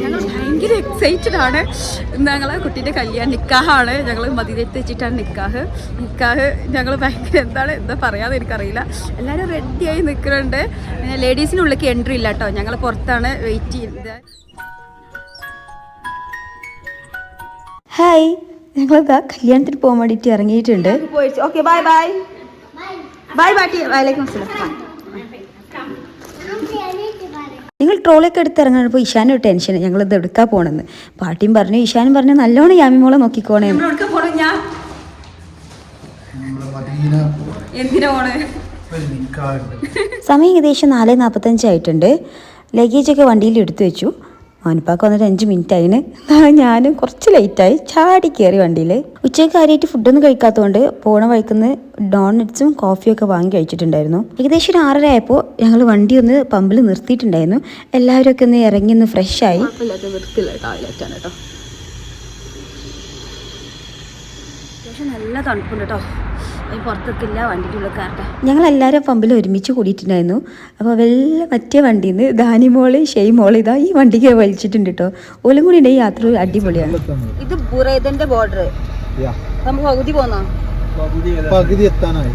ഞങ്ങൾ ഭയങ്കര എക്സൈറ്റഡ് ആണ്. ഞങ്ങളെ കുട്ടീൻ്റെ കല്യാണം നിക്കാഹാണ്. ഞങ്ങൾ മദീനത്ത് വെച്ചിട്ടാണ് നിക്കാഹ്. ഞങ്ങൾ ഭയങ്കര എന്താ പറയാതെ എനിക്കറിയില്ല. എല്ലാവരും റെഡിയായി നിൽക്കുന്നുണ്ട്. ലേഡീസിനുള്ളിലേക്ക് എൻട്രി ഇല്ല കേട്ടോ. ഞങ്ങൾ പുറത്താണ് വെയിറ്റ് ചെയ്യുന്നത്. ഹായ്, ഞങ്ങളിതാ കല്യാണത്തിന് പോകാൻ വേണ്ടിയിട്ട് ഇറങ്ങിയിട്ടുണ്ട്. ഓക്കെ, ബൈ ബൈ ബൈ ബാട്ടി. വലൈക്കും അസ്സലാം. നിങ്ങൾ ട്രോളൊക്കെ എടുത്ത് ഇറങ്ങാനപ്പോൾ ഇഷാനും ഒരു ടെൻഷൻ, ഞങ്ങളിത് എടുക്കാൻ പോകണമെന്ന്. പാട്ടിയും പറഞ്ഞു, ഇഷാനും പറഞ്ഞു നല്ലോണം യാമിമോളെ നോക്കിക്കോണേ. സമയം ഏകദേശം 4:45 ആയിട്ടുണ്ട്. ലഗേജൊക്കെ വണ്ടിയിൽ എടുത്തു വെച്ചു. മാനുപ്പാക്ക് വന്നിട്ട് 5 മിനിറ്റ് ആയിന്. ഞാനും കുറച്ച് ലേറ്റായി, ചാടി കയറി വണ്ടിയിൽ. ഉച്ചയ്ക്ക് കാര്യമായിട്ട് ഫുഡൊന്നും കഴിക്കാത്തതുകൊണ്ട് പോണ വഴിക്കുന്ന് ഡോണറ്റ്സും കോഫിയൊക്കെ വാങ്ങി കഴിച്ചിട്ടുണ്ടായിരുന്നു. ഏകദേശം 6:30 ആയപ്പോൾ ഞങ്ങൾ വണ്ടി ഒന്ന് പമ്പിൽ നിർത്തിയിട്ടുണ്ടായിരുന്നു. എല്ലാവരും ഒക്കെ ഒന്ന് ഇറങ്ങി ഒന്ന് ഫ്രഷായി. നല്ല തണുപ്പുണ്ട് കേട്ടോ. പുറത്തൊക്കില്ല, വണ്ടിൻ്റെ ഉള്ളിൽ. ഞങ്ങളെല്ലാവരും പമ്പിൽ ഒരുമിച്ച് കൂടിയിട്ടുണ്ടായിരുന്നു. അപ്പോൾ മറ്റേ വണ്ടിയിൽ നിന്ന് ദാനിമോള് ഷെയ്മോള് ഇതാ ഈ വണ്ടിക്ക് വലിച്ചിട്ടുണ്ട് കേട്ടോ. ഓലും കൂടി ഉണ്ട്. ഈ യാത്ര അടിപൊളിയാണ്. ഇത് ബുറൈദന്റെ ബോർഡർ. നമ്മൾ പകുതി പോന്നോ? പകുതി എത്താനായി.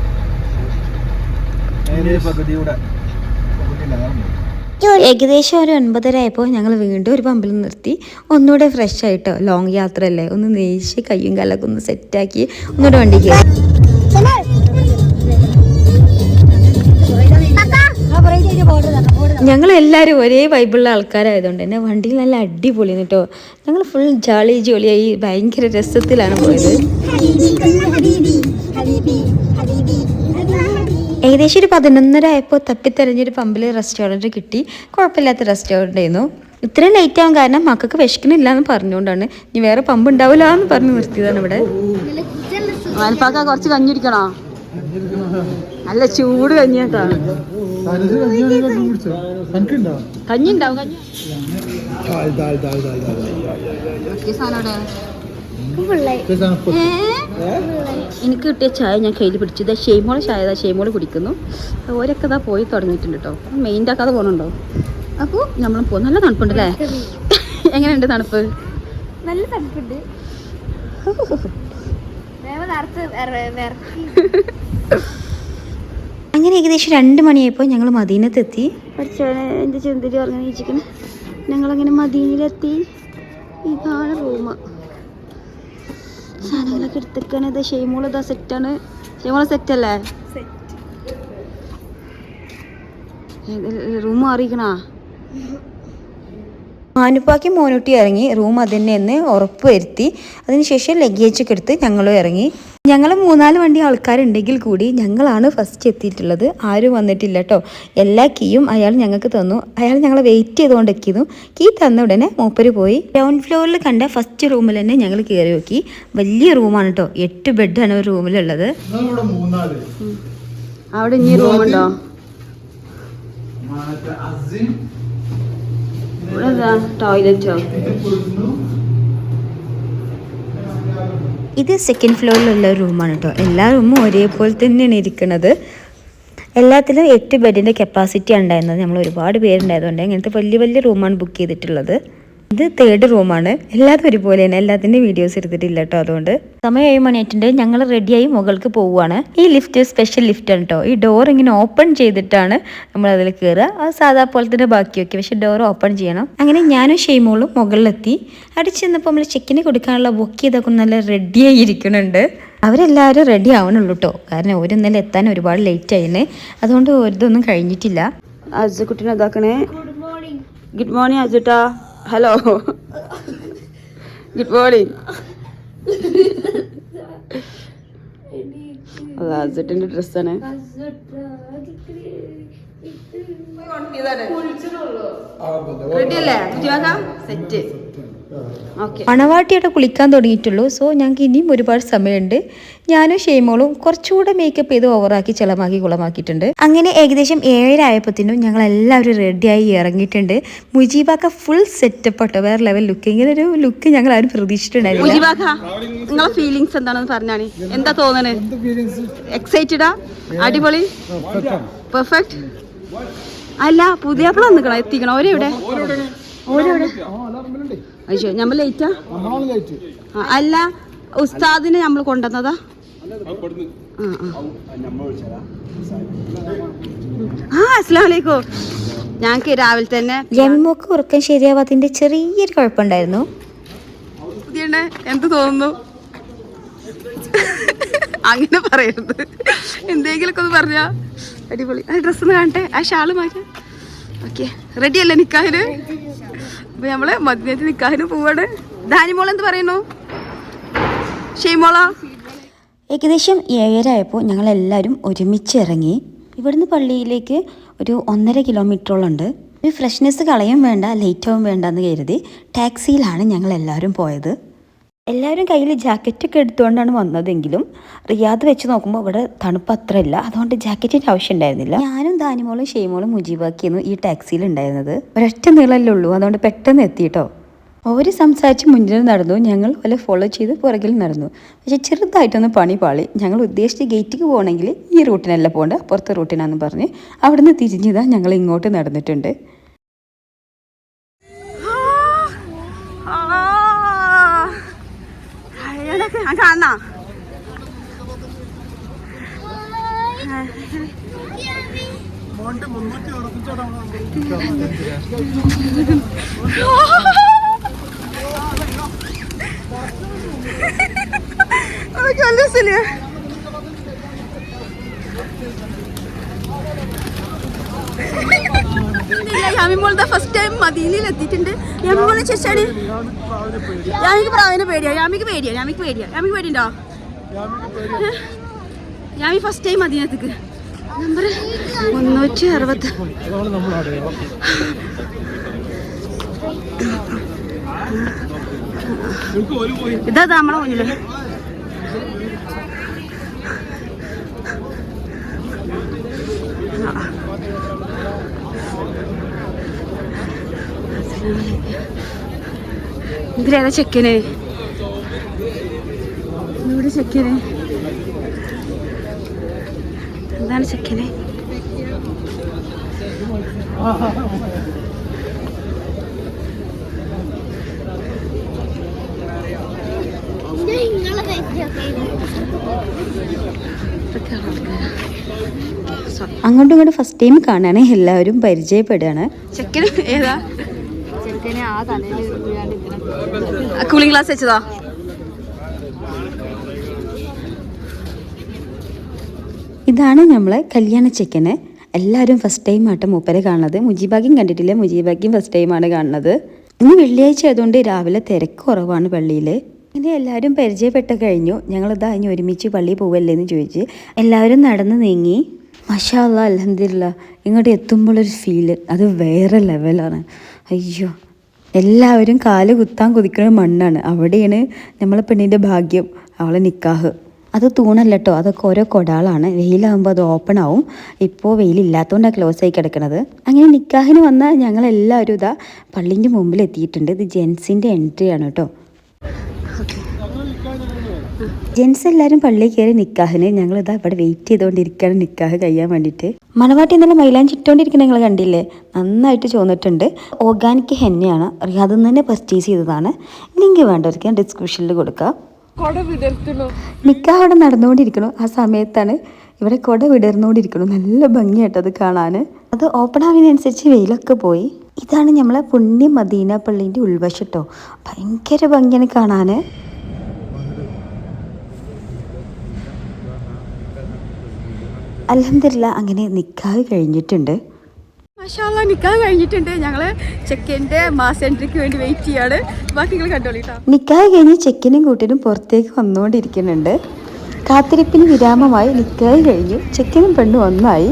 ഏകദേശം ഒരു 9:30 ആയപ്പോൾ ഞങ്ങൾ വീണ്ടും ഒരു പമ്പിൽ നിർത്തി. ഒന്നുകൂടെ ഫ്രഷ് ആയിട്ടോ. ലോങ് യാത്രയല്ലേ, ഒന്ന് നെയ്ച്ച് കയ്യും കാലൊക്കെ ഒന്ന് സെറ്റാക്കി ഒന്നുകൂടെ വണ്ടി കയറി. ഞങ്ങളെല്ലാവരും ഒരേ വൈബുള്ള ആൾക്കാരായതുകൊണ്ട് തന്നെ വണ്ടിയിൽ നല്ല അടിപൊളിയാണ് കേട്ടോ. ഞങ്ങൾ ഫുൾ ജോളിയായി ഭയങ്കര രസത്തിലാണ് പോയത്. ഏകദേശം ഒരു 11:30 ആയപ്പോൾ തപ്പിത്തെരഞ്ഞൊരു പമ്പിൽ റെസ്റ്റോറൻറ്റ് കിട്ടി. കുഴപ്പമില്ലാത്ത റെസ്റ്റോറൻ്റ് ആയിരുന്നു. ഇത്രയും ലേറ്റ് ആവാൻ കാരണം മക്കൾക്ക് വിശക്കണില്ല എന്ന് പറഞ്ഞുകൊണ്ടാണ്. ഇനി വേറെ പമ്പ് ഉണ്ടാവില്ല എന്ന് പറഞ്ഞ് നിർത്തിയതാണ് ഇവിടെ. ആൽപ്പാക്ക കുറച്ച് കഞ്ഞി കുടിക്കണോ? നല്ല ചൂട് കഞ്ഞിയാട്ടാ. കഞ്ഞി ഉണ്ടാവും. എനിക്ക് കിട്ടിയ ചായ ഞാൻ കയ്യിൽ പിടിച്ചു. ഇതാ ഷെയ്മോളെ ചായ, ഷെയ്മോള് കുടിക്കുന്നു. ഓരൊക്കെ ഇതാ പോയി തുടങ്ങിയിട്ടുണ്ട് കേട്ടോ. മെയിൻ്റെ ആക്കാതെ പോകണുണ്ടോ? അപ്പോൾ നമ്മൾ പോകും. നല്ല തണുപ്പുണ്ട് അല്ലേ? എങ്ങനെയുണ്ട് തണുപ്പ്? നല്ല തണുപ്പുണ്ട്. അങ്ങനെ ഏകദേശം 2 മണിയായപ്പോൾ ഞങ്ങൾ മദീനത്തെത്തി. പഠിച്ചവനെ എൻ്റെ ചെന്തിരി പറഞ്ഞിരിക്കണം. ഞങ്ങളങ്ങനെ മദീനയിലെത്തി. ഇതാണ് റൂം. സാധനങ്ങളൊക്കെ എടുത്തേക്കാണ്. ഇത് ഷെയ്മോള് ഇതാ സെറ്റാണ്. ഷെയ്മോള് സെറ്റല്ലേ? റൂം മാറിയിക്കണാ? മാനുപ്പാക്കി മോനൂട്ടി ഇറങ്ങി. റൂം അതിനെന്ന് ഉറപ്പ് വരുത്തി. അതിനുശേഷം ലഗേജൊക്കെ എടുത്ത് ഞങ്ങളും ഇറങ്ങി. ഞങ്ങൾ 3-4 വണ്ടി ആൾക്കാരുണ്ടെങ്കിൽ കൂടി ഞങ്ങളാണ് ഫസ്റ്റ് എത്തിയിട്ടുള്ളത്. ആരും വന്നിട്ടില്ല കേട്ടോ. എല്ലാ കീയും അയാൾ ഞങ്ങൾക്ക് തന്നു. അയാൾ ഞങ്ങളെ വെയിറ്റ് ചെയ്തുകൊണ്ടിരിക്കുന്നു. കീ തന്ന ഉടനെ മൂപ്പര് പോയി. ഗ്രൗണ്ട് ഫ്ലോറിൽ കണ്ട ഫസ്റ്റ് റൂമിൽ തന്നെ ഞങ്ങൾ കയറി നോക്കി. വലിയ റൂമാണ് കേട്ടോ. 8 ബെഡാണ് ഒരു റൂമിലുള്ളത്. അവിടെ ഇനി റൂമുണ്ടോ? ടോയ്ലറ്റോ? ഇത് സെക്കൻഡ് ഫ്ലോറിലുള്ള റൂമാണ് കേട്ടോ. എല്ലാ റൂമും ഒരേപോലെ തന്നെയാണ് ഇരിക്കുന്നത്. എല്ലാത്തിലും 8 ബെഡിൻ്റെ കപ്പാസിറ്റി ഉണ്ടായിരുന്നത്. നമ്മൾ ഒരുപാട് പേരുണ്ടായതുകൊണ്ട് ഇങ്ങനത്തെ വലിയ റൂമാണ് ബുക്ക് ചെയ്തിട്ടുള്ളത്. ഇത് 3rd റൂമാണ്. എല്ലാതും ഒരുപോലെ തന്നെ. എല്ലാത്തിൻ്റെ വീഡിയോസ് എടുത്തിട്ടില്ല കേട്ടോ. അതുകൊണ്ട് സമയം 7 മണിയായിട്ടുണ്ട്. ഞങ്ങൾ റെഡിയായി മുകൾക്ക് പോവുകയാണ്. ഈ ലിഫ്റ്റ് സ്പെഷ്യൽ ലിഫ്റ്റാണ് കേട്ടോ. ഈ ഡോർ ഇങ്ങനെ ഓപ്പൺ ചെയ്തിട്ടാണ് നമ്മൾ അതിൽ കയറുക. അത് സാധാ പോലെ തന്നെ ബാക്കിയൊക്കെ, പക്ഷെ ഡോർ ഓപ്പൺ ചെയ്യണം. അങ്ങനെ ഞാനും ഷെയ്മോളും മുകളിലെത്തി. അവിടെ ചെന്നപ്പോൾ നമ്മൾ ചെക്കിന് കൊടുക്കാനുള്ള ബുക്ക് ഇതൊക്കെ നല്ല റെഡിയായി ഇരിക്കുന്നുണ്ട്. അവരെല്ലാവരും റെഡി ആവണുള്ളൂ കേട്ടോ. കാരണം ഓരോന്നല്ല എത്താൻ ഒരുപാട് ലേറ്റ് ആയിന്. അതുകൊണ്ട് ഇതൊന്നും കഴിഞ്ഞിട്ടില്ല. അജുക്കുട്ടിനെ ഇതാക്കണേ. ഗുഡ് മോർണിംഗ് അജുട്ടാ. Hello, good morning. അജുട്ടിന്റെ ഡ്രസ്സാണ്. റെഡി അല്ലേ? സെറ്റ്. മണവാട്ടിയോടെ കുളിക്കാൻ തുടങ്ങിയിട്ടുള്ളൂ. സോ ഞങ്ങൾക്ക് ഇനിയും ഒരുപാട് സമയമുണ്ട്. ഞാനും ഷെയ്മോളും കുറച്ചുകൂടെ മേക്കപ്പ് ചെയ്ത് ഓവറാക്കി ചെലമാക്കി കുളമാക്കിയിട്ടുണ്ട്. അങ്ങനെ ഏകദേശം 7:30 ആയപ്പോഴത്തേനും ഞങ്ങൾ എല്ലാവരും റെഡിയായി ഇറങ്ങിയിട്ടുണ്ട്. മുജീബാക്ക ഫുൾ സെറ്റപ്പ് ആട്ടോ, വേറെ ലെവൽ ലുക്ക്. ഇങ്ങനെ ഒരു ലുക്ക് ഞങ്ങൾ ആരും പ്രതീക്ഷിച്ചിട്ടുണ്ടായിരുന്നില്ല. നിങ്ങളെ ഫീലിങ്സ് എന്താണെന്ന് പറഞ്ഞാണ്, എന്താ തോന്നണേ? എക്സൈറ്റഡാ? അടിപൊളി, പെർഫെക്റ്റ്. അല്ല പുതിയാപ്പിള വന്നിക്കണോ, എത്തിക്കണോ? ഓരെവിടെ? അയ്യോ നമ്മൾ ലേറ്റാ? അല്ല ഉസ്താദിനെ നമ്മൾ കൊണ്ടുവന്നതാ? അസ്സലാമലൈക്കും. ഞങ്ങക്ക് രാവിലെ തന്നെ ജമിമോക്ക് ഉറക്കം ശരിയാവാത്തതിന്റെ ചെറിയൊരു കുഴപ്പമുണ്ടായിരുന്നു. എന്ത് തോന്നുന്നു? അങ്ങനെ പറയരുത്, എന്തെങ്കിലുമൊക്കെ ഒന്ന് പറഞ്ഞാ. അടിപൊളി. ആ ഡ്രസ്സ് ഒന്ന് കാണട്ടെ, ആ ഷാള് മാറ്റി. ഓക്കെ, റെഡി അല്ലേ നിക്കാഹിന്? അപ്പൊ നമ്മള് മദീനത്ത് നിക്കാഹിന് പോവാണ്. ധാനിമോൾ എന്ത് പറയുന്നു? ഷെയ്മോള? ഏകദേശം 7:30 ആയപ്പോൾ ഞങ്ങൾ എല്ലാവരും ഒരുമിച്ച് ഇറങ്ങി. ഇവിടുന്ന് പള്ളിയിലേക്ക് ഒരു 1.5 കിലോമീറ്ററോളം ഉണ്ട്. ഒരു ഫ്രഷ്നെസ് കളയും വേണ്ട, ലേറ്റാവും വേണ്ട എന്ന് കരുതി ടാക്സിയിലാണ് ഞങ്ങൾ എല്ലാവരും പോയത്. എല്ലാവരും കയ്യിൽ ജാക്കറ്റൊക്കെ എടുത്തുകൊണ്ടാണ് വന്നതെങ്കിലും റിയാദ് വെച്ച് നോക്കുമ്പോൾ ഇവിടെ തണുപ്പ് അത്ര ഇല്ല, അതുകൊണ്ട് ജാക്കറ്റിൻ്റെ ആവശ്യം ഉണ്ടായിരുന്നില്ല. ഞാനും ധാനിമോളും ഷെയ്മോളും മുജീബാക്കിയെന്നു ഈ ടാക്സിയിൽ ഉണ്ടായിരുന്നത്. ഒരൊറ്റ നീളല്ലേ ഉള്ളൂ, അതുകൊണ്ട് പെട്ടെന്ന് എത്തിയിട്ടോ. അവർ സംസാരിച്ച് മുന്നിൽ നടന്നു, ഞങ്ങൾ പോലെ ഫോളോ ചെയ്ത് പുറകിൽ നടന്നു. പക്ഷേ ചെറുതായിട്ടൊന്ന് പണി പാളി. ഞങ്ങൾ ഉദ്ദേശിച്ച് ഗേറ്റിക്ക് പോകണമെങ്കിൽ ഈ റൂട്ടിനല്ല പോകേണ്ടത്, അപ്പുറത്തെ റൂട്ടിനാന്ന് പറഞ്ഞ് അവിടുന്ന് തിരിഞ്ഞതാ ഞങ്ങൾ ഇങ്ങോട്ട് നടന്നിട്ടുണ്ട്. കാണാ യാമിമോളുടെ ഫസ്റ്റ് ടൈം മദീനയിൽ എത്തിയിട്ടുണ്ട്. യാമിമോളെ ചേച്ചാണ്. യാമിക്ക് പ്രാവിനെ പേടിയാ? യാമിക്ക് പേടിയുണ്ടോ? യാമി ഫസ്റ്റ് ടൈം മദീനത്തേക്ക്. നമ്പർ 360. ഇതാ നമ്മളെ മുന്നില്. ഇതിലേതാ ചെക്കന്? ഇവിടെ ചെക്കന് എന്താണ് ചെക്കന്? അങ്ങോട്ടും ഇങ്ങോട്ടും ഫസ്റ്റ് ടൈം കാണാണ്, എല്ലാവരും പരിചയപ്പെടുകയാണ്. ചെക്കന് ഏതാ? കൂളിംഗ് ഗ്ലാസ് വെച്ചതാ? ഇതാണ് നമ്മളെ കല്യാണ ചെക്കന്. എല്ലാവരും ഫസ്റ്റ് ടൈം ആട്ടോ മൂപ്പരെ കാണുന്നത്. മുജീബാക്കിയും കണ്ടിട്ടില്ല, മുജീബാക്കിയും ഫസ്റ്റ് ടൈമാണ് കാണുന്നത്. ഇന്ന് വെള്ളിയാഴ്ച ആയതുകൊണ്ട് രാവിലെ തിരക്ക് കുറവാണ് പള്ളിയിൽ. ഇങ്ങനെ എല്ലാവരും പരിചയപ്പെട്ട കഴിഞ്ഞു. ഞങ്ങളിതാ ഇനി ഒരുമിച്ച് പള്ളിയിൽ പോവല്ലേ എന്ന് ചോദിച്ച് എല്ലാവരും നടന്ന് നീങ്ങി. മാഷാ അല്ലാഹ്, അൽഹംദുലില്ലാ. ഇങ്ങോട്ട് എത്തുമ്പോഴൊരു ഫീല് അത് വേറെ ലെവലാണ്. അയ്യോ, എല്ലാവരും കാല് കുത്താൻ കൊതിക്കുന്ന മണ്ണാണ്. അവിടെയാണ് നമ്മളെ പെണ്ണിൻ്റെ ഭാഗ്യം, അവളെ നിക്കാഹ്. അത് തൂണല്ല കേട്ടോ, അതൊക്കെ ഓരോ കൊടാളാണ്. വെയിലാകുമ്പോൾ അത് ഓപ്പൺ ആവും. ഇപ്പോൾ വെയിലില്ലാത്തതുകൊണ്ടാണ് ക്ലോസ് ആയി കിടക്കുന്നത്. അങ്ങനെ നിക്കാഹിന് വന്ന ഞങ്ങളെല്ലാവരും ഇതാ പള്ളീൻ്റെ മുമ്പിൽ എത്തിയിട്ടുണ്ട്. ഇത് ജെൻസിൻ്റെ എൻട്രി ആണ് കേട്ടോ. ജെൻസ് എല്ലാവരും പള്ളിയിൽ കയറി നിക്കാഹിന്. ഞങ്ങളിതാ ഇവിടെ വെയിറ്റ് ചെയ്തുകൊണ്ടിരിക്കുകയാണ് നിക്കാഹ് കഴിയാൻ വേണ്ടിയിട്ട്. മണവാട്ടി ഇന്നലെ മൈലാഞ്ചി ഇട്ടുകൊണ്ടിരിക്കുന്ന നിങ്ങൾ കണ്ടില്ലേ, നന്നായിട്ട് ചോന്നിട്ടുണ്ട്. ഓർഗാനിക് ഹെന്നയാണ്, റിയാദിൽ നിന്ന് തന്നെ പർച്ചേസ് ചെയ്തതാണ്. ലിങ്ക് വേണ്ടവർക്ക് ഞാൻ ഡിസ്ക്രിപ്ഷനിൽ കൊടുക്കാം. നിക്കാഹ് അവിടെ നടന്നുകൊണ്ടിരിക്കണു. ആ സമയത്താണ് ഇവിടെ കുട വിടർന്നുകൊണ്ടിരിക്കണു. നല്ല ഭംഗിയായിട്ട് അത് കാണാൻ. അത് ഓപ്പൺ ആവുന്നതിനനുസരിച്ച് വെയിലൊക്കെ പോയി. ഇതാണ് നമ്മളെ പുണ്യ മദീന പള്ളീൻ്റെ ഉൾവശം കേട്ടോ. ഭയങ്കര ഭംഗിയാണ് കാണാൻ. അൽഹംദുലില്ലാ, അങ്ങനെ നിക്കാഹ് കഴിഞ്ഞിട്ടുണ്ട്. മാഷാഅല്ലാ, നിക്കാഹ് കഴിഞ്ഞിട്ടുണ്ട്. ഞങ്ങള് ചെക്കൻ്റെ മാസ് എൻട്രിക്ക് വേണ്ടി വെയിറ്റ് ചെയ്യാണ്. ബാക്കി നിങ്ങൾ കണ്ടോളിട്ടോ. നിക്കാഹ് കഴിഞ്ഞ് ചെക്കനും കൂട്ടനും പുറത്തേക്ക് വന്നുകൊണ്ടിരിക്കുന്നുണ്ട്. കാത്തിരിപ്പിന് വിരാമമായി നിക്കാഹ് കഴിഞ്ഞു. ചെക്കനും പെണ്ണും ഒന്നായി.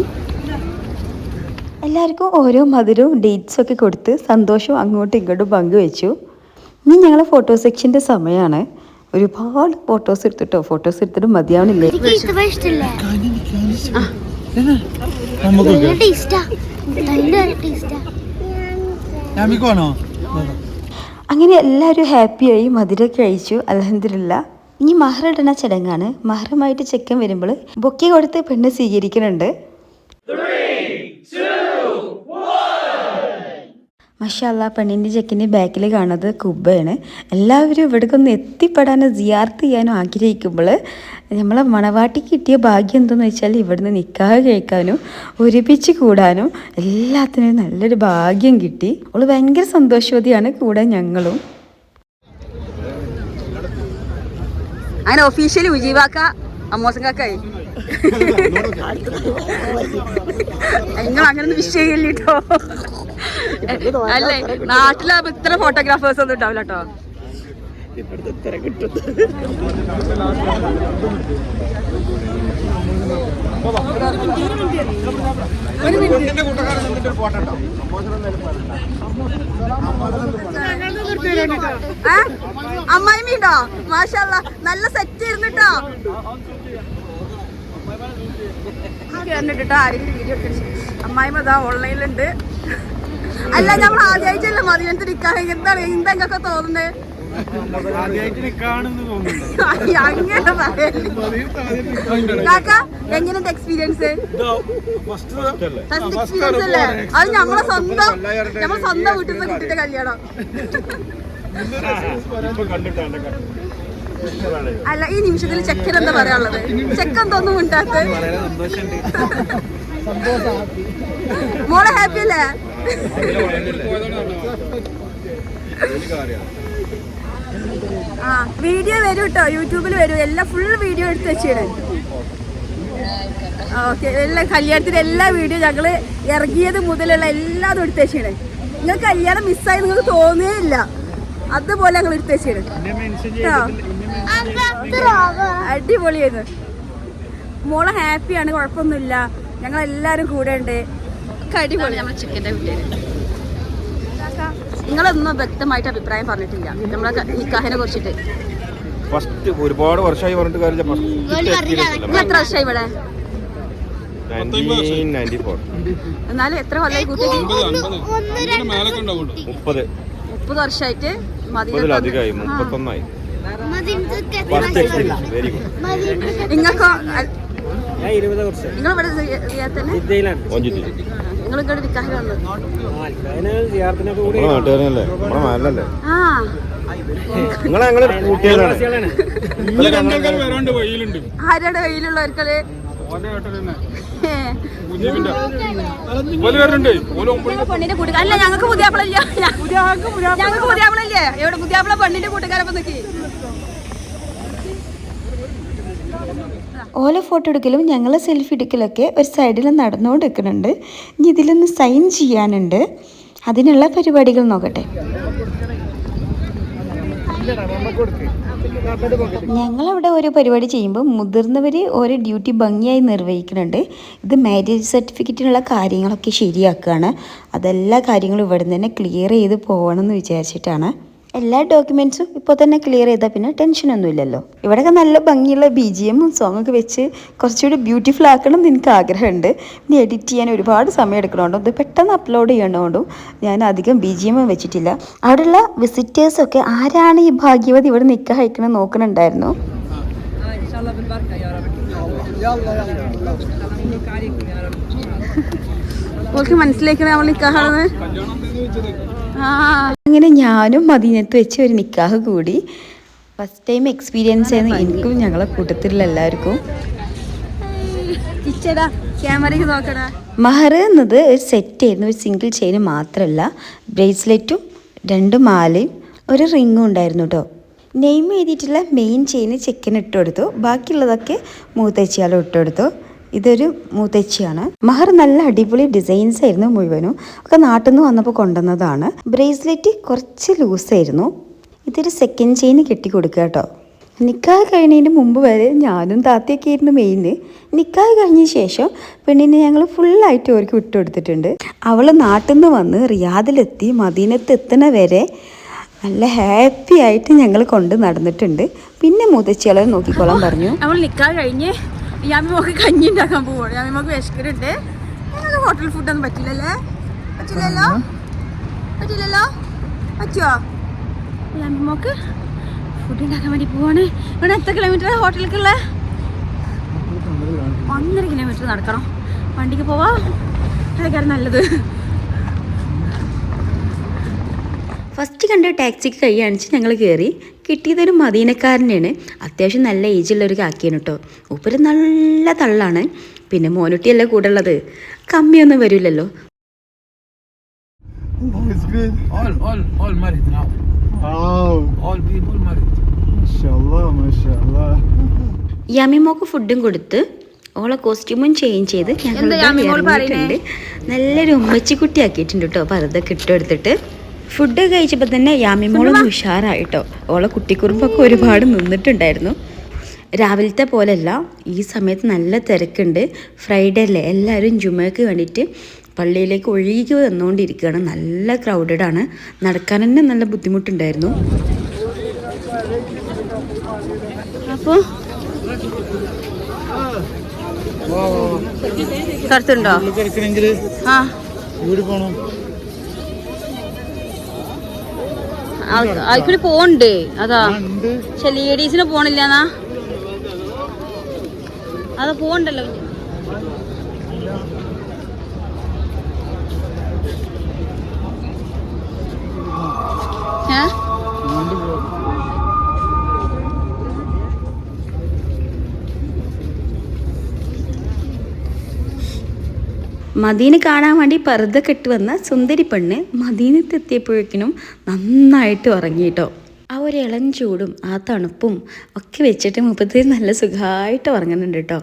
എല്ലാവർക്കും ഓരോ മധുരവും ഡേറ്റ്സൊക്കെ കൊടുത്ത് സന്തോഷവും അങ്ങോട്ടും ഇങ്ങോട്ടും പങ്കുവെച്ചു. ഇനി ഞങ്ങളെ ഫോട്ടോ സെക്ഷൻ്റെ സമയമാണ്. ഒരുപാട് ഫോട്ടോസ് എടുത്തിട്ടോ, ഫോട്ടോസ് എടുത്തിട്ട് മതിയാവണില്ലേ. അങ്ങനെ എല്ലാവരും ഹാപ്പിയായി മധുരമൊക്കെ കഴിച്ചു. അൽഹംദുലില്ലാ. ഇനി മഹർ ഇടുന്ന ചടങ്ങാണ്. മഹറുമായിട്ട് ചെക്കൻ വരുമ്പോൾ ബൊക്കെ കൊടുത്ത് പെണ്ണ് സ്വീകരിക്കുന്നുണ്ട്. മാഷാഅല്ലാ, പെണ്ണിൻ്റെ ചെക്കൻ്റെ ബാക്കിൽ കാണുന്നത് കുബ്ബയാണ്. എല്ലാവരും ഇവിടേക്ക് ഒന്ന് എത്തിപ്പെടാനോ സിയാർത്ത് ചെയ്യാനോ ആഗ്രഹിക്കുമ്പോൾ നമ്മളെ മണവാട്ടിക്ക് കിട്ടിയ ഭാഗ്യം എന്തെന്ന് വെച്ചാൽ ഇവിടുന്ന് നിക്കാഹ് കഴിക്കാനും ഒരുമിച്ച് കൂടാനും എല്ലാത്തിനും നല്ലൊരു ഭാഗ്യം കിട്ടി. അവൾ ഭയങ്കര സന്തോഷവതിയാണ്, കൂടെ ഞങ്ങളും. അങ്ങനെ ഒഫീഷ്യലി ഉജീവാക്ക അമ്മോസങ്കാക്കായി. നിങ്ങൾ അങ്ങനെ വിഷയമില്ല കേട്ടോ. അല്ലേ, നാട്ടിലാകുമ്പോ ഇത്ര ഫോട്ടോഗ്രാഫേഴ്സ് ഒന്നും ഉണ്ടാവില്ല കേട്ടോ. അമ്മായിമ്മീണ്ടോ? മാഷാഅല്ലാ, നല്ല സെറ്റ് ഇരുന്നിട്ടോ. കേട്ടോ ആരെങ്കിലും വീഡിയോ അമ്മായിമ്മ ഇതാ ഓൺലൈനിലുണ്ട്. അല്ല, നമ്മൾ ആദ്യമായിട്ടല്ല മതിയത്ത് നിൽക്കാൻ. എന്താണ് എന്തൊക്കെ തോന്നുന്നത്? എങ്ങനെയുണ്ട് എക്സ്പീരിയൻസ്? എക്സ്പീരിയൻസ് അല്ലേ? അത് നമ്മളെ സ്വന്തം വീട്ടിൽ നിന്ന് കുട്ടിയുടെ കല്യാണം. അല്ല, ഈ നിമിഷത്തിൽ ചെക്കൻ എന്താ പറയാനുള്ളത്? ചെക്കൻ തോന്നും ഉണ്ടാത്ത മോളെ ഹാപ്പി അല്ലേ? ആ, വീഡിയോ വരും കേട്ടോ, യൂട്യൂബിൽ വരും. എല്ലാം ഫുൾ വീഡിയോ എടുത്ത് വെച്ചാണ്. ഓക്കെ, എല്ലാ കല്യാണത്തിന്റെ എല്ലാ വീഡിയോ ഞങ്ങള് ഇറങ്ങിയത് മുതലുള്ള എല്ലാതും എടുത്ത് വെച്ചാണ്. നിങ്ങൾക്ക് കല്യാണം മിസ്സായി നിങ്ങൾക്ക് തോന്നുകയേ ഇല്ല, അതുപോലെ ഞങ്ങൾ എടുത്ത് വെച്ചാണ്. അടിപൊളിയായിരുന്നു. മോളെ ഹാപ്പിയാണ്, കുഴപ്പമൊന്നുമില്ല. ഞങ്ങളെല്ലാരും കൂടെ ഉണ്ട്. അടിപൊളി. നമ്മളെ ചിക്കൻ്റെ വീട്ടില് നിങ്ങളൊന്നും വ്യക്തമായിട്ട് അഭിപ്രായം പറഞ്ഞിട്ടില്ല നമ്മളെ നിക്കാഹിനെ കുറിച്ചിട്ട്. ഫസ്റ്റ് ഒരുപാട് വർഷമായി പറഞ്ഞിട്ട് കാര്യമില്ല. എത്ര വർഷമായി ഇവിടെ? എന്നാലും എത്ര കൊല്ലായി കൂട്ടി? 30 വർഷമായിട്ട്. നിങ്ങൾക്കോ? നിങ്ങളിവിടെ നിങ്ങളിങ്ങോട്ട് നിക്കാഹിന് വന്നത്? ആരുടെ കയ്യിലുള്ളവർക്കല്ലേ? പെണ്ണിന്റെ കൂട്ടുകാർ അല്ല, ഞങ്ങൾക്ക് പുതിയാപ്പിളല്ലേ? ഞങ്ങൾക്ക് പുതിയാപ്പിളല്ലേ? എവിടെ പുതിയാപ്പിള പെണ്ണിന്റെ കൂട്ടുകാരൊപ്പം നിൽക്കി. ഓല ഫോട്ടോ എടുക്കലും ഞങ്ങൾ സെൽഫി എടുക്കലൊക്കെ ഒരു സൈഡിൽ നടന്നുകൊണ്ട് നിൽക്കുന്നുണ്ട്. ഇനി ഇതിലൊന്ന് സൈൻ ചെയ്യാനുണ്ട്, അതിനുള്ള പരിപാടികൾ നോക്കട്ടെ. ഞങ്ങളവിടെ ഒരു പരിപാടി ചെയ്യുമ്പോൾ മുതിർന്നവർ ഓരോ ഡ്യൂട്ടി ഭംഗിയായി നിർവഹിക്കുന്നുണ്ട്. ഇത് മാരേജ് സർട്ടിഫിക്കറ്റിനുള്ള കാര്യങ്ങളൊക്കെ ശരിയാക്കുകയാണ്. അതെല്ലാ കാര്യങ്ങളും ഇവിടെ നിന്ന് തന്നെ ക്ലിയർ ചെയ്ത് പോകണം എന്ന് വിചാരിച്ചിട്ടാണ്. എല്ലാ ഡോക്യുമെൻറ്റ്സും ഇപ്പോൾ തന്നെ ക്ലിയർ ചെയ്താൽ പിന്നെ ടെൻഷനൊന്നും ഇല്ലല്ലോ. ഇവിടെയൊക്കെ നല്ല ഭംഗിയുള്ള BGM സോങ്ങൊക്കെ വെച്ച് കുറച്ചുകൂടി ബ്യൂട്ടിഫുൾ ആക്കണം എന്ന് എനിക്ക് ആഗ്രഹമുണ്ട്. ഇനി എഡിറ്റ് ചെയ്യാൻ ഒരുപാട് സമയം എടുക്കണോണ്ടും ഇത് പെട്ടെന്ന് അപ്ലോഡ് ചെയ്യണോണ്ടും ഞാൻ അധികം BGM വെച്ചിട്ടില്ല. അവിടെയുള്ള വിസിറ്റേഴ്സൊക്കെ ആരാണ് ഈ ഭാഗ്യവതി ഇവിടെ നിൽക്കാൻ അയക്കണം നോക്കണുണ്ടായിരുന്നു. മനസ്സിലാക്കണേ നമ്മൾ നിക്കാഹാണെന്ന്. അങ്ങനെ ഞാനും മദീനത്ത് വെച്ച് ഒരു നിക്കാഹ് കൂടി. ഫസ്റ്റ് ടൈം എക്സ്പീരിയൻസ് ആയിരുന്നു എനിക്കും ഞങ്ങളെ കൂട്ടത്തിലുള്ള എല്ലാവർക്കും. മഹർ എന്നത് ഒരു സെറ്റ് ആയിരുന്നു. ഒരു സിംഗിൾ ചെയിന് മാത്രമല്ല, ബ്രേസ്ലെറ്റും 2 മാലയും ഒരു റിങ്ങും ഉണ്ടായിരുന്നു കേട്ടോ. നെയിം എഴുതിയിട്ടുള്ള മെയിൻ ചെയിന് ചെക്കന് ഇട്ട് കൊടുത്തു, ബാക്കിയുള്ളതൊക്കെ മൂത്തച്ചിയാലും ഇട്ട് കൊടുത്തു. ഇതൊരു മൂത്തച്ചിയാണ്. മഹർ നല്ല അടിപൊളി ഡിസൈൻസ് ആയിരുന്നു മുഴുവനും. ഒക്കെ നാട്ടിൽ നിന്ന് വന്നപ്പോൾ കൊണ്ടുവന്നതാണ്. ബ്രേസ്ലെറ്റ് കുറച്ച് ലൂസായിരുന്നു. ഇതൊരു സെക്കൻഡ് ചെയിൻ കെട്ടി കൊടുക്കുക കേട്ടോ. നിക്കാഹ് കഴിഞ്ഞതിന് മുമ്പ് വരെ ഞാനും താത്തയൊക്കെ ആയിരുന്നു മെയിന്. നിക്കാഹ് കഴിഞ്ഞ ശേഷം പെണ്ണിനെ ഞങ്ങൾ ഫുള്ളായിട്ട് അവർക്ക് വിട്ടുകൊടുത്തിട്ടുണ്ട്. അവൾ നാട്ടിൽ നിന്ന് വന്ന് റിയാദിലെത്തി മദീനത്ത് എത്തുന്ന വരെ നല്ല ഹാപ്പി ആയിട്ട് ഞങ്ങൾ കൊണ്ട് നടന്നിട്ടുണ്ട്. പിന്നെ മുതച്ചികളെ നോക്കിക്കോളാൻ പറഞ്ഞു. നമ്മൾ നിൽക്കാൻ കഴിഞ്ഞ് യാമിമോക്ക് കഞ്ഞി ഉണ്ടാക്കാൻ പോവാണ്. യാമിമോക്ക് വിശക്കുന്നുണ്ട്. ഞങ്ങൾക്ക് ഹോട്ടൽ ഫുഡൊന്നും പറ്റില്ലല്ലേ? പറ്റില്ലല്ലോ? പറ്റുമോ? യാമിമോക്ക് ഫുഡ് ഉണ്ടാക്കാൻ വേണ്ടി പോവാണ്. ഇവിടെ എത്ര കിലോമീറ്റർ ഹോട്ടലിലേക്കുള്ള? 1.5 കിലോമീറ്റർ നടക്കണം. വണ്ടിക്ക് പോവാ, അതൊക്കെ നല്ലത്. ഫസ്റ്റ് കണ്ട ടാക്സിക്ക് കൈ കാണിച്ച് ഞങ്ങൾ കയറി. കിട്ടിയതൊരു മദീനക്കാരനെയാണ്. അത്യാവശ്യം നല്ല ഏജുള്ളൊരു കാക്കിയാണ് കേട്ടോ. ഉപ്പര് നല്ല തള്ളാണ്. പിന്നെ മോനുട്ടിയല്ലേ കൂടെ ഉള്ളത്, കമ്മിയൊന്നും വരില്ലല്ലോ. All married now. All people married. മാഷാഅല്ലാഹ്. യമിമോക്ക് ഫുഡും കൊടുത്ത് ഓളെ കോസ്റ്റ്യൂമും ചേഞ്ച് ചെയ്ത് ഞങ്ങൾ ഇറങ്ങിയിട്ടുണ്ട്. നല്ലൊരു ഉമ്മച്ചിക്കുട്ടി ആക്കിയിട്ടുണ്ട് കേട്ടോ. പറുതൊക്കെ ഇട്ടെടുത്തിട്ട് ഫുഡ് കഴിച്ചപ്പോൾ തന്നെ യാമിമോളൊന്ന് ഉഷാറായിട്ടോ. ഓളെ കുട്ടിക്കുറുമ്പൊക്കെ ഒരുപാട് നിന്നിട്ടുണ്ടായിരുന്നു. രാവിലത്തെ പോലെയല്ല, ഈ സമയത്ത് നല്ല തിരക്കുണ്ട്. ഫ്രൈഡേ അല്ലേ, എല്ലാവരും ജുമയ്ക്ക് വേണ്ടിയിട്ട് പള്ളിയിലേക്ക് ഒഴുകി വന്നുകൊണ്ടിരിക്കുകയാണ്. നല്ല ക്രൗഡഡാണ്. നടക്കാൻ തന്നെ നല്ല ബുദ്ധിമുട്ടുണ്ടായിരുന്നു. അപ്പോൾ കറുത്തുണ്ടോ? ആ ആയിക്കൂടി പോണ്ട്. അതാ പക്ഷെ ലേഡീസിന് പോണില്ലെന്നാ. അതാ പോണ്ടല്ലോ. മദീന കാണാൻ വേണ്ടി പർദ്ദ കെട്ട് വന്ന സുന്ദരി പെണ്ണ് മദീനത്തെത്തിയപ്പോഴേക്കിനും നന്നായിട്ട് ഉറങ്ങിയിട്ടോ. ആ ഒരു ഇളം ചൂടും ആ തണുപ്പും ഒക്കെ വെച്ചിട്ട് മുപ്പത്തി നല്ല സുഖമായിട്ട് ഉറങ്ങുന്നുണ്ട് കേട്ടോ.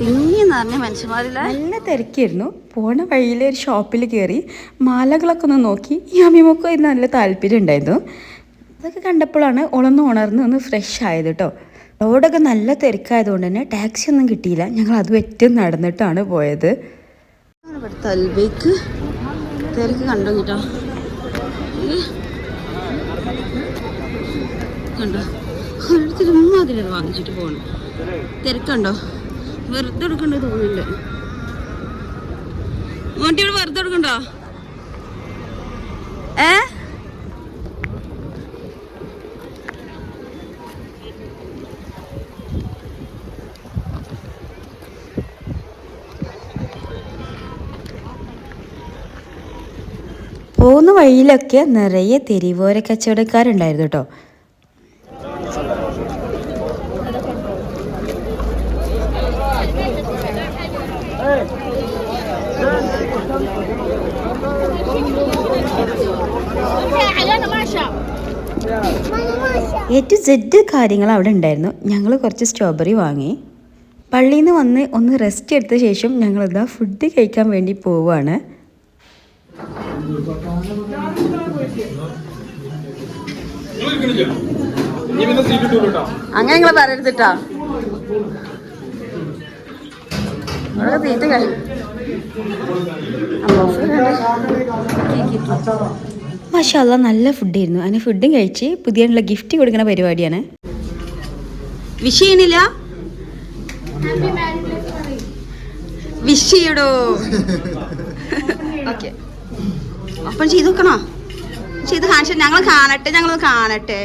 തിങ്ങിന്ന് പറഞ്ഞ മനുഷ്യന്മാരില്ല. നല്ല തിരക്കായിരുന്നു. പോണ വഴിയിൽ ഒരു ഷോപ്പിൽ കയറി മാലകളൊക്കെ ഒന്ന് നോക്കി. ഈ അമ്മിമൊക്കെ ഇത് നല്ല താല്പര്യം ഉണ്ടായിരുന്നു. അതൊക്കെ കണ്ടപ്പോഴാണ് ഓളൊന്ന് ഉണർന്ന് ഫ്രഷ് ആയത് കേട്ടോ. റോഡൊക്കെ നല്ല തിരക്കായതുകൊണ്ട് തന്നെ ടാക്സി ഒന്നും കിട്ടിയില്ല. ഞങ്ങൾ അത് വെറ്റും നടന്നിട്ടാണ് പോയത്. തൽബയ്ക്ക് തിരക്ക് കണ്ടോ കേട്ടോ. കണ്ടോ ഓരോരുത്തരും വാങ്ങിച്ചിട്ട് പോകണം. തിരക്കുണ്ടോ? വെറുതെ എടുക്കണ്ടോ തോന്നില്ല. മോട്ടിയോട് വെറുതെ എടുക്കണ്ടോ? പോകുന്ന വഴിയിലൊക്കെ നിറയെ തെരുവോര കച്ചവടക്കാരുണ്ടായിരുന്നു കേട്ടോ. A to Z കാര്യങ്ങൾ അവിടെ ഉണ്ടായിരുന്നു. ഞങ്ങൾ കുറച്ച് സ്ട്രോബെറി വാങ്ങി. പള്ളിയിൽ നിന്ന് വന്ന് ഒന്ന് റെസ്റ്റ് എടുത്ത ശേഷം ഞങ്ങളിതാ ഫുഡ് കഴിക്കാൻ വേണ്ടി പോവുകയാണ്. അങ്ങനെ നിങ്ങൾ പറയരുതിട്ടാ. മാഷാഅല്ലാ നല്ല ഫുഡായിരുന്നു. അതിന് ഫുഡും കഴിച്ച് പുതിയുള്ള ഗിഫ്റ്റ് കൊടുക്കുന്ന പരിപാടിയാണ്. വിഷ് ചെയ്യണില്ല? വിഷ് ചെയ്യടോ. ഓക്കെ, അപ്പം ചെയ്ത് നോക്കണോ? ചെയ്ത് കാണിച്ച ഞങ്ങൾ കാണട്ടെ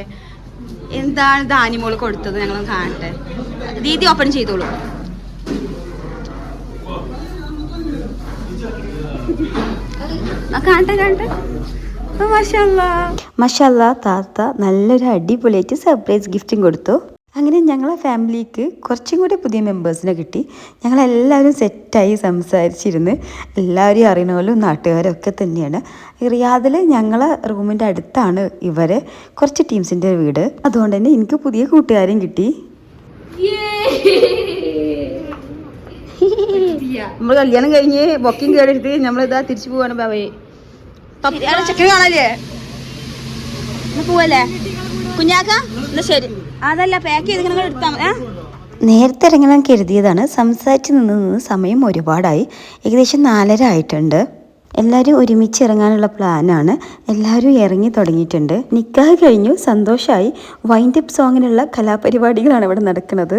എന്താണ് ധാന്യമോള് കൊടുത്തത്. ഞങ്ങൾ കാണട്ടെ. ദീദി ഓപ്പൺ ചെയ്തോളൂ. കാണട്ടെ. മാഷാഅല്ലാ താത്ത നല്ലൊരു അടിപൊളിയായിട്ട് സർപ്രൈസ് ഗിഫ്റ്റും കൊടുത്തു. അങ്ങനെ ഞങ്ങളെ ഫാമിലിക്ക് കുറച്ചും കൂടി പുതിയ മെമ്പേഴ്സിനെ കിട്ടി. ഞങ്ങളെല്ലാവരും സെറ്റായി സംസാരിച്ചിരുന്ന്. എല്ലാവരെയും അറിയണമല്ലോ, നാട്ടുകാരും ഒക്കെ തന്നെയാണ്. റിയാദിൽ ഞങ്ങളെ റൂമിൻ്റെ അടുത്താണ് ഇവരെ കുറച്ച് ടീംസിൻ്റെ വീട്. അതുകൊണ്ട് തന്നെ എനിക്ക് പുതിയ കൂട്ടുകാരും കിട്ടി. നമ്മൾ കല്യാണം കഴിഞ്ഞ് ബൊക്കിങ് കയറിയിട്ട് നമ്മളിതാ തിരിച്ചു പോവാണ് ബാബയെ. ചെക്കൻ കാണാല്ലേ, പോവല്ലേ കുഞ്ഞാക്ക? എന്നാ ശരി, അതല്ല പാക്ക് ചെയ്ത് നിങ്ങൾ എടുത്താൽ മതി. നേരത്തെ ഇറങ്ങണം കരുതിയതാണ്. സംസാരിച്ച് നിന്ന് സമയം ഒരുപാടായി. ഏകദേശം 4:30 ആയിട്ടുണ്ട്. എല്ലാവരും ഒരുമിച്ച് ഇറങ്ങാനുള്ള പ്ലാനാണ്. എല്ലാവരും ഇറങ്ങി തുടങ്ങിയിട്ടുണ്ട്. നിക്കാഹ് കഴിഞ്ഞു, സന്തോഷമായി. വൈൻഡ് അപ്പ് സോങ്ങിനുള്ള കലാപരിപാടികളാണ് ഇവിടെ നടക്കുന്നത്.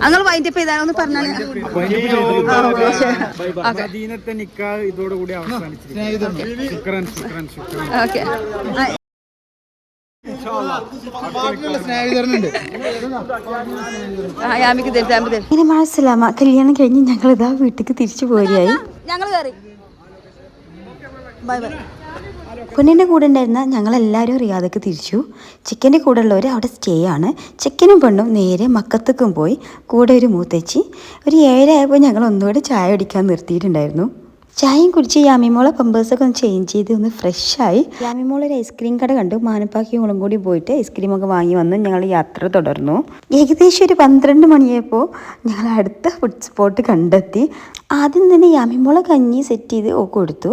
നിങ്ങൾ വൈൻഡപ്പ് ചെയ്താലൊന്ന് പറഞ്ഞാൽ നിക്കാഹ് ഇതോടുകൂടി ഓക്കെ. ഇങ്ങനെ മനസ്സിലാമ കല്യാണം കഴിഞ്ഞ് ഞങ്ങൾ ഇതാ വീട്ടിലേക്ക് തിരിച്ചു പോരുകയായി. ഞങ്ങൾ കയറി. Bye bye. പൊന്നിൻ്റെ കൂടെ ഉണ്ടായിരുന്ന ഞങ്ങളെല്ലാവരും റിയാദക്ക് തിരിച്ചു. ചിക്കൻ്റെ കൂടെ ഉള്ളവർ അവിടെ സ്റ്റേ ആണ്. ചിക്കനും പെണ്ണും നേരെ മക്കത്തേക്കും പോയി. കൂടെ ഒരു മൂത്തച്ചി. ഒരു 7 ആയപ്പോൾ ഞങ്ങൾ ഒന്നുകൂടെ ചായ കുടിക്കാൻ നിർത്തിയിട്ടുണ്ടായിരുന്നു. ചായയും കുടിച്ച് യാമിമോളെ പമ്പേഴ്സൊക്കെ ഒന്ന് ചേഞ്ച് ചെയ്ത് ഒന്ന് ഫ്രഷായി. യാമിമോൾ ഒരു ഐസ്ക്രീം കട കണ്ടു. മാനപ്പാക്കിയും കൂടി പോയിട്ട് ഐസ്ക്രീമൊക്കെ വാങ്ങി വന്ന് ഞങ്ങൾ യാത്ര തുടർന്നു. ഏകദേശം ഒരു 12 മണിയായപ്പോൾ ഞങ്ങൾ അടുത്ത ഫുഡ് സ്പോട്ട് കണ്ടെത്തി. ആദ്യം തന്നെ യാമിമോളെ കഞ്ഞി സെറ്റ് ചെയ്ത് കൊടുത്തു.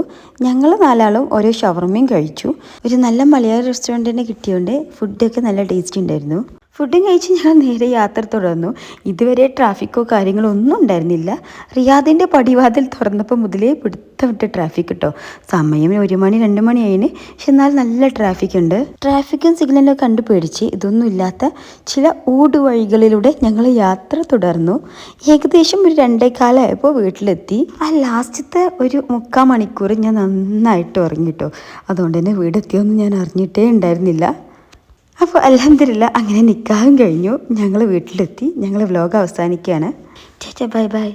ഞങ്ങൾ 4 ആളും ഓരോ ഷവർമയും കഴിച്ചു. ഒരു നല്ല മലയാള റെസ്റ്റോറൻറ്റ് തന്നെ കിട്ടിയതുകൊണ്ട് ഫുഡൊക്കെ നല്ല ടേസ്റ്റി ഉണ്ടായിരുന്നു. ഫുഡും കഴിച്ച് ഞങ്ങൾ നേരെ യാത്ര തുടർന്നു. ഇതുവരെ ട്രാഫിക്കോ കാര്യങ്ങളോ ഒന്നും ഉണ്ടായിരുന്നില്ല. റിയാദിൻ്റെ പടിവാതിൽ തുറന്നപ്പോൾ മുതലേ പിടുത്തം വിട്ട ട്രാഫിക് കേട്ടോ. സമയം 1 മണി 2 മണി ആയിന്. പക്ഷെ എന്നാൽ നല്ല ട്രാഫിക് ഉണ്ട്. ട്രാഫിക്കും സിഗ്നലും കണ്ടു പേടിച്ച് ഇതൊന്നും ഇല്ലാത്ത ചില ഊടുവഴികളിലൂടെ ഞങ്ങൾ യാത്ര തുടർന്നു. ഏകദേശം ഒരു 2:15 ആയപ്പോൾ വീട്ടിലെത്തി. ആ ലാസ്റ്റത്തെ ഒരു 3/4 മണിക്കൂർ ഞാൻ നന്നായിട്ട് ഉറങ്ങിട്ടോ. അതുകൊണ്ട് തന്നെ വീടെത്തിയൊന്നും ഞാൻ അറിഞ്ഞിട്ടേ ഉണ്ടായിരുന്നില്ല. അപ്പോൾ അൽഹംദുലില്ലാ അങ്ങനെ നിക്കാഹും കഴിഞ്ഞു. ഞങ്ങൾ വീട്ടിലെത്തി. ഞങ്ങൾ വ്ലോഗ് അവസാനിക്കുകയാണ്. ചേച്ചാ ബൈ ബൈ.